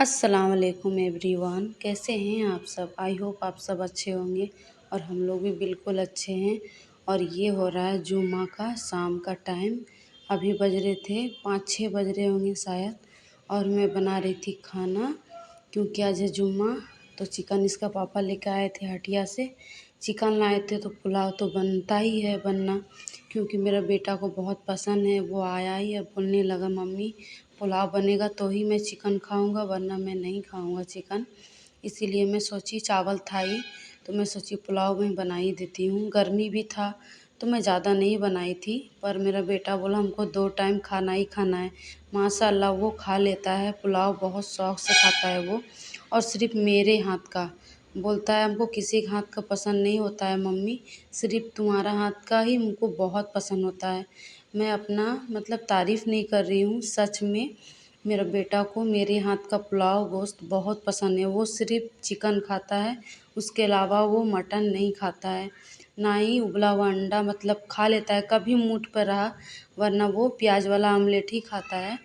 अस्सलाम वालेकुम एवरीवन, कैसे हैं आप सब। आई होप आप सब अच्छे होंगे और हम लोग भी बिल्कुल अच्छे हैं। और ये हो रहा है जुम्मा का शाम का टाइम। अभी बज रहे थे 5-6 बज रहे होंगे शायद। और मैं बना रही थी खाना, क्योंकि आज है जुम्मा। तो चिकन इसका पापा लेकर आए थे हटिया से। चिकन लाए थे तो पुलाव तो बनता ही है बनना, क्योंकि मेरा बेटा को बहुत पसंद है। वो आया ही और बोलने लगा, मम्मी पुलाव बनेगा तो ही मैं चिकन खाऊंगा, वरना मैं नहीं खाऊंगा चिकन। इसीलिए मैं सोची चावल था ही, तो मैं सोची पुलाव में बना ही देती हूँ। गर्मी भी था तो मैं ज़्यादा नहीं बनाई थी, पर मेरा बेटा बोला हमको 2 टाइम खाना ही खाना है। माशाल्लाह वो खा लेता है पुलाव, बहुत शौक़ से खाता है वो। और सिर्फ मेरे हाथ का बोलता है, हमको किसी के हाथ का पसंद नहीं होता है मम्मी, सिर्फ तुम्हारा हाथ का ही हमको बहुत पसंद होता है। मैं अपना मतलब तारीफ़ नहीं कर रही हूँ, सच में मेरा बेटा को मेरे हाथ का पुलाव गोश्त बहुत पसंद है। वो सिर्फ चिकन खाता है, उसके अलावा वो मटन नहीं खाता है, ना ही उबला हुआ अंडा मतलब खा लेता है कभी मूड पर रहा, वरना वो प्याज वाला आमलेट ही खाता है।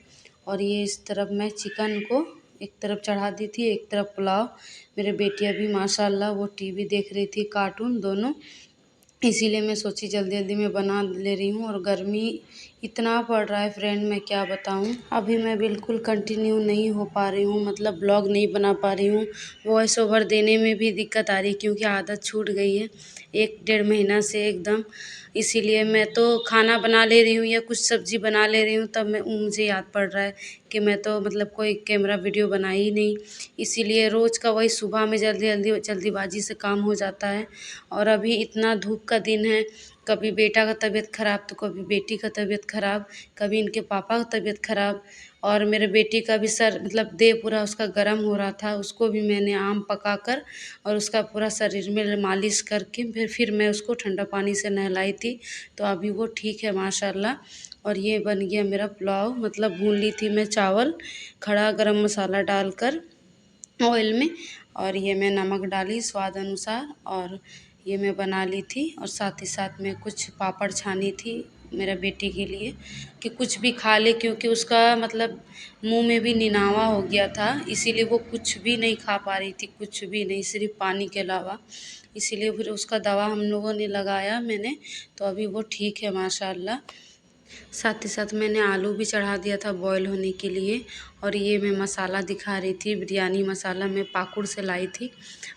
और ये इस तरफ मैं चिकन को एक तरफ चढ़ा दी थी, एक तरफ पुलाव। मेरे बेटियाँ भी माशाल्लाह वो टीवी देख रही थी, कार्टून दोनों। इसीलिए मैं सोची जल्दी जल्दी में बना ले रही हूँ। और गर्मी इतना पड़ रहा है फ्रेंड, मैं क्या बताऊँ। अभी मैं बिल्कुल कंटिन्यू नहीं हो पा रही हूँ, मतलब ब्लॉग नहीं बना पा रही हूँ। वॉइस ओवर देने में भी दिक्कत आ रही है, क्योंकि आदत छूट गई है 1-1.5 महीना से एकदम। इसीलिए मैं तो खाना बना ले रही हूँ या कुछ सब्ज़ी बना ले रही हूँ, तब मुझे याद पड़ रहा है कि मैं तो मतलब कोई कैमरा वीडियो बनाई ही नहीं। इसीलिए रोज़ का वही सुबह में जल्दीबाजी से काम हो जाता है। और अभी इतना धूप का दिन है, कभी बेटा का तबीयत ख़राब तो कभी बेटी का तबीयत ख़राब, कभी इनके पापा का तबीयत ख़राब। और मेरे बेटी का भी सर मतलब देह पूरा उसका गर्म हो रहा था, उसको भी मैंने आम पकाकर और उसका पूरा शरीर में मालिश करके फिर मैं उसको ठंडा पानी से नहलाई थी। तो अभी वो ठीक है माशाल्लाह। और ये बन गया मेरा पुलाव, मतलब भून ली थी मैं चावल खड़ा गरम मसाला डालकर ऑयल में। और ये मैं नमक डाली स्वाद अनुसार, और ये मैं बना ली थी। और साथ ही साथ में कुछ पापड़ छानी थी मेरा बेटे के लिए, कि कुछ भी खा ले, क्योंकि उसका मतलब मुंह में भी निनावा हो गया था, इसीलिए वो कुछ भी नहीं खा पा रही थी, कुछ भी नहीं, सिर्फ पानी के अलावा। इसीलिए फिर उसका दवा हम लोगों ने लगाया मैंने, तो अभी वो ठीक है माशाल्लाह। साथ ही साथ मैंने आलू भी चढ़ा दिया था बॉईल होने के लिए। और ये मैं मसाला दिखा रही थी, बिरयानी मसाला मैं पाकुड़ से लाई थी।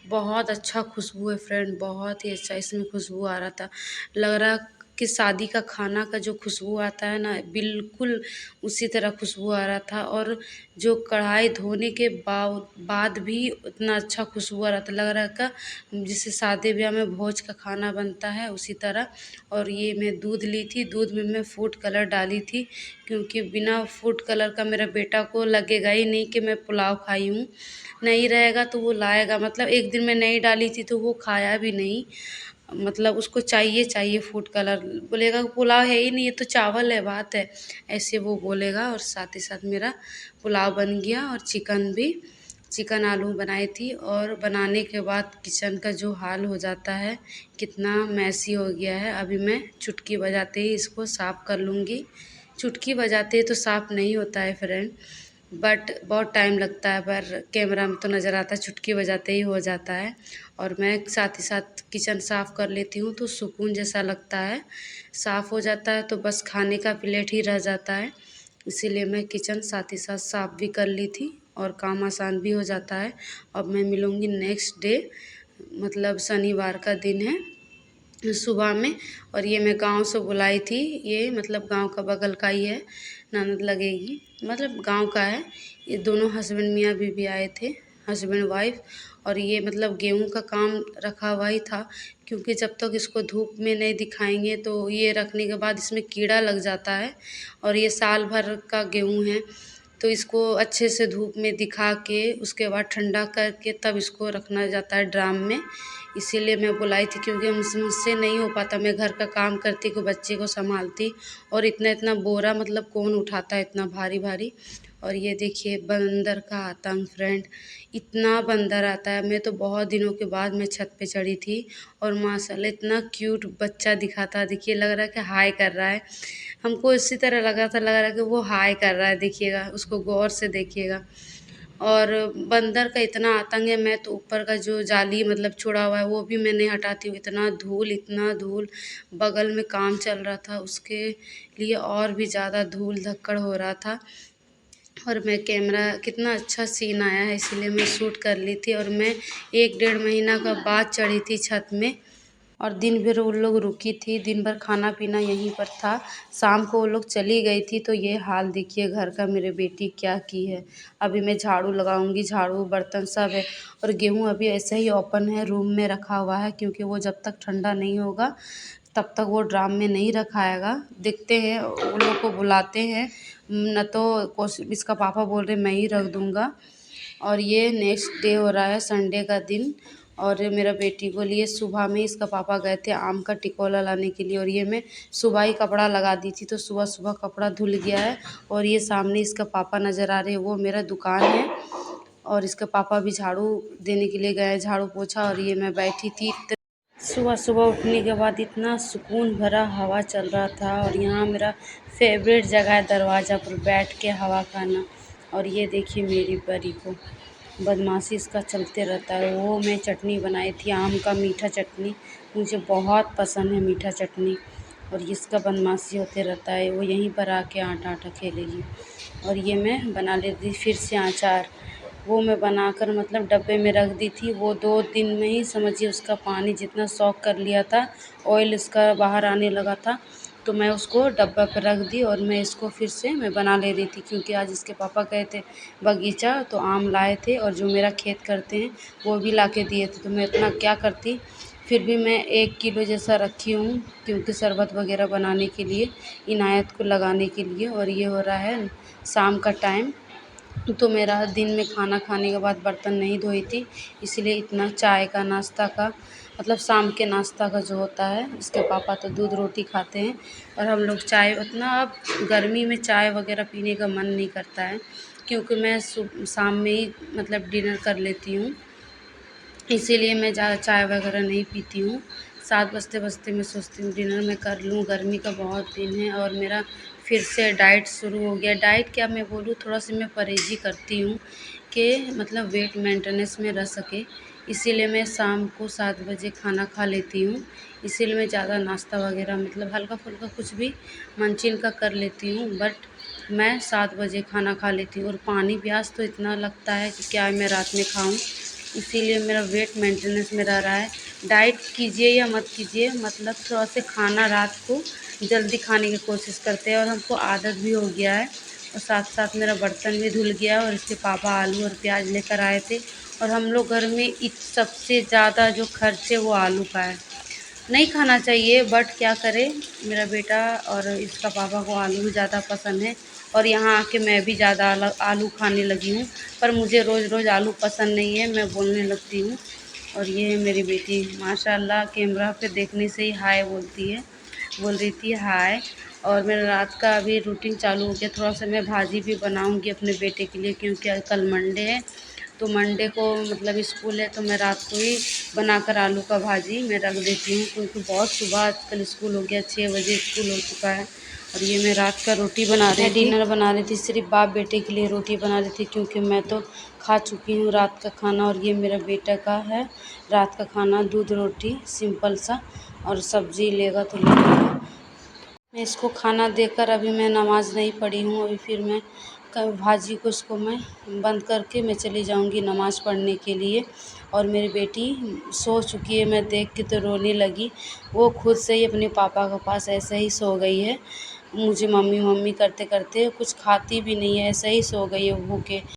बहुत अच्छा खुशबू है फ्रेंड, बहुत ही अच्छा इसमें खुशबू आ रहा था। लग रहा कि शादी का खाना का जो खुशबू आता है ना, बिल्कुल उसी तरह खुशबू आ रहा था। और जो कढ़ाई धोने के बाद भी उतना अच्छा खुशबू आ रहा था, लग रहा था जैसे शादी ब्याह में भोज का खाना बनता है उसी तरह। और ये मैं दूध ली थी, दूध में मैं फूड कलर डाली थी, क्योंकि बिना फूड कलर का मेरा बेटा को लगेगा ही नहीं कि मैं पुलाव खाई हूँ। नहीं रहेगा तो वो लाएगा, मतलब एक दिन मैं नहीं डाली थी तो वो खाया भी नहीं, मतलब उसको चाहिए चाहिए फूड कलर। बोलेगा पुलाव है ही नहीं, ये तो चावल है, बात है, ऐसे वो बोलेगा। और साथ ही साथ मेरा पुलाव बन गया। और चिकन भी, चिकन आलू बनाई थी। और बनाने के बाद किचन का जो हाल हो जाता है, कितना मैसी हो गया है। अभी मैं चुटकी बजाते ही इसको साफ़ कर लूँगी। चुटकी बजाते ही तो साफ़ नहीं होता है फ्रेंड, बट बहुत टाइम लगता है, पर कैमरा में तो नज़र आता है चुटकी बजाते ही हो जाता है। और मैं साथ ही साथ किचन साफ़ कर लेती हूँ तो सुकून जैसा लगता है। साफ़ हो जाता है तो बस खाने का प्लेट ही रह जाता है। इसीलिए मैं किचन साथ ही साथ साफ़ भी कर ली थी और काम आसान भी हो जाता है। अब मैं मिलूँगी नेक्स्ट डे, मतलब शनिवार का दिन है सुबह में। और ये मैं गांव से बुलाई थी, ये मतलब गांव का बगल का ही है, ननद लगेगी, मतलब गांव का है। ये दोनों हस्बैंड मियाँ बीवी आए थे, हस्बैंड वाइफ। और ये मतलब गेहूं का काम रखा हुआ ही था, क्योंकि जब तक इसको धूप में नहीं दिखाएंगे तो ये रखने के बाद इसमें कीड़ा लग जाता है। और ये साल भर का गेहूं है, तो इसको अच्छे से धूप में दिखा के उसके बाद ठंडा करके तब इसको रखना जाता है ड्राम में। इसीलिए मैं बुलाई थी, क्योंकि मुझसे नहीं हो पाता, मैं घर का काम करती को बच्चे को संभालती, और इतना इतना बोरा मतलब कौन उठाता है इतना भारी भारी। और ये देखिए बंदर का आतंक फ्रेंड, इतना बंदर आता है। मैं तो बहुत दिनों के बाद मैं छत पे चढ़ी थी, और माशाल्लाह इतना क्यूट बच्चा दिखा था, देखिए लग रहा है कि हाय कर रहा है हमको, इसी तरह लग रहा था कि वो हाय कर रहा है, देखिएगा उसको गौर से देखिएगा। और बंदर का इतना आतंक है। मैं तो ऊपर का जो जाली मतलब छोड़ा हुआ है वो भी मैं नहीं हटाती हूँ। इतना धूल, बगल में काम चल रहा था उसके लिए और भी ज़्यादा धूल धक्कड़ हो रहा था। और मैं कैमरा कितना अच्छा सीन आया है इसीलिए मैं शूट कर ली थी। और मैं 1 डेढ़ महीना का बाद चढ़ी थी छत में। और दिन भर वो लोग रुकी थी, दिन भर खाना पीना यहीं पर था। शाम को वो लोग चली गई थी। तो ये हाल देखिए घर का मेरे बेटी क्या की है। अभी मैं झाड़ू लगाऊंगी, झाड़ू बर्तन सब है। और गेहूँ अभी ऐसे ही ओपन है, रूम में रखा हुआ है, क्योंकि वो जब तक ठंडा नहीं होगा तब तक वो ड्राम में नहीं रखाएगा। देखते हैं, वो लोग को बुलाते हैं, न तो इसका पापा बोल रहे मैं ही रख दूँगा। और ये नेक्स्ट डे हो रहा है, संडे का दिन। और मेरा बेटी को लिए सुबह में इसका पापा गए थे आम का टिकोला लाने के लिए। और ये मैं सुबह ही कपड़ा लगा दी थी तो सुबह सुबह कपड़ा धुल गया है। और ये सामने इसका पापा नज़र आ रहे हैं, वो मेरा दुकान है। और इसका पापा भी झाड़ू देने के लिए गए, झाड़ू पोछा। और ये मैं बैठी थी। सुबह सुबह उठने के बाद इतना सुकून भरा हवा चल रहा था। और यहाँ मेरा फेवरेट जगह है दरवाज़ा पर बैठ के हवा खाना। और ये देखिए मेरी परी को, बदमाशी इसका चलते रहता है। वो मैं चटनी बनाई थी, आम का मीठा चटनी, मुझे बहुत पसंद है मीठा चटनी। और इसका बदमाशी होते रहता है, वो यहीं पर आके आटा आटा खेलेगी। और ये मैं बना लेती फिर से अचार, वो मैं बनाकर मतलब डब्बे में रख दी थी। वो 2 दिन में ही समझिए उसका पानी जितना सॉक कर लिया था, ऑयल इसका बाहर आने लगा था। तो मैं उसको डब्बा पर रख दी और मैं इसको फिर से मैं बना ले रही थी, क्योंकि आज इसके पापा गए थे बगीचा तो आम लाए थे। और जो मेरा खेत करते हैं वो भी ला के दिए थे। तो मैं इतना क्या करती, फिर भी मैं 1 किलो जैसा रखी हूँ, क्योंकि शरबत वगैरह बनाने के लिए, इनायत को लगाने के लिए। और ये हो रहा है शाम का टाइम। तो मेरा दिन में खाना खाने के बाद बर्तन नहीं धोई थी, इसलिए इतना चाय का नाश्ता का मतलब शाम के नाश्ता का जो होता है, इसके पापा तो दूध रोटी खाते हैं और हम लोग चाय उतना। अब गर्मी में चाय वगैरह पीने का मन नहीं करता है, क्योंकि मैं शाम में ही मतलब डिनर कर लेती हूँ, इसीलिए मैं ज़्यादा चाय वगैरह नहीं पीती हूँ। 7 बजते बजते मैं सोचती हूँ डिनर मैं कर लूँ, गर्मी का बहुत दिन है। और मेरा फिर से डाइट शुरू हो गया। डाइट क्या मैं बोलूँ, थोड़ा सा मैं परहेज़ी करती हूँ कि मतलब वेट मेंटेनेंस में रह सके, इसीलिए मैं शाम को 7 बजे खाना खा लेती हूँ। इसीलिए मैं ज़्यादा नाश्ता वगैरह मतलब हल्का फुल्का कुछ भी मंचीन का कर लेती हूँ, बट मैं 7 बजे खाना खा लेती हूँ। और पानी प्यास तो इतना लगता है कि क्या मैं रात में खाऊँ, इसीलिए मेरा वेट मेंटेनेंस में रह रहा है। डाइट कीजिए या मत कीजिए, मतलब थोड़ा सा खाना रात को जल्दी खाने की कोशिश करते हैं, और हमको आदत भी हो गया है। और साथ साथ मेरा बर्तन भी धुल गया। और इसके पापा आलू और प्याज लेकर आए थे, और हम लोग घर में सबसे ज़्यादा जो खर्च है वो आलू का है। नहीं खाना चाहिए, बट क्या करें, मेरा बेटा और इसका पापा को आलू भी ज़्यादा पसंद है। और यहाँ आके मैं भी ज़्यादा आलू खाने लगी हूँ, पर मुझे रोज़ रोज़ आलू पसंद नहीं है, मैं बोलने लगती हूँ। और ये है मेरी बेटी, माशाल्लाह कैमरा पे देखने से ही हाय बोलती है, बोल रही थी हाय। और मेरा रात का अभी रूटीन चालू हो गया, थोड़ा सा मैं भाजी भी बनाऊँगी अपने बेटे के लिए, क्योंकि कल मंडे है। तो मंडे को मतलब स्कूल है, तो मैं रात को ही बनाकर आलू का भाजी मैं रख देती हूँ, क्योंकि बहुत सुबह आजकल स्कूल हो गया, 6 बजे स्कूल हो चुका है। और ये मैं रात का रोटी बना रही थी, डिनर बना रही थी, सिर्फ बाप बेटे के लिए रोटी बना रही थी, क्योंकि मैं तो खा चुकी हूँ रात का खाना। और ये मेरा बेटा का है रात का खाना, दूध रोटी सिंपल सा, और सब्ज़ी लेगा तो लेगा। मैं इसको खाना देकर अभी मैं नमाज़ नहीं पढ़ी हूँ, अभी फिर मैं भाजी को इसको मैं बंद करके मैं चली जाऊँगी नमाज़ पढ़ने के लिए। और मेरी बेटी सो चुकी है, मैं देख के तो रोने लगी। वो खुद से ही अपने पापा के पास ऐसे ही सो गई है, मुझे मम्मी मम्मी करते करते, कुछ खाती भी नहीं है, ऐसे ही सो गई है भूखे।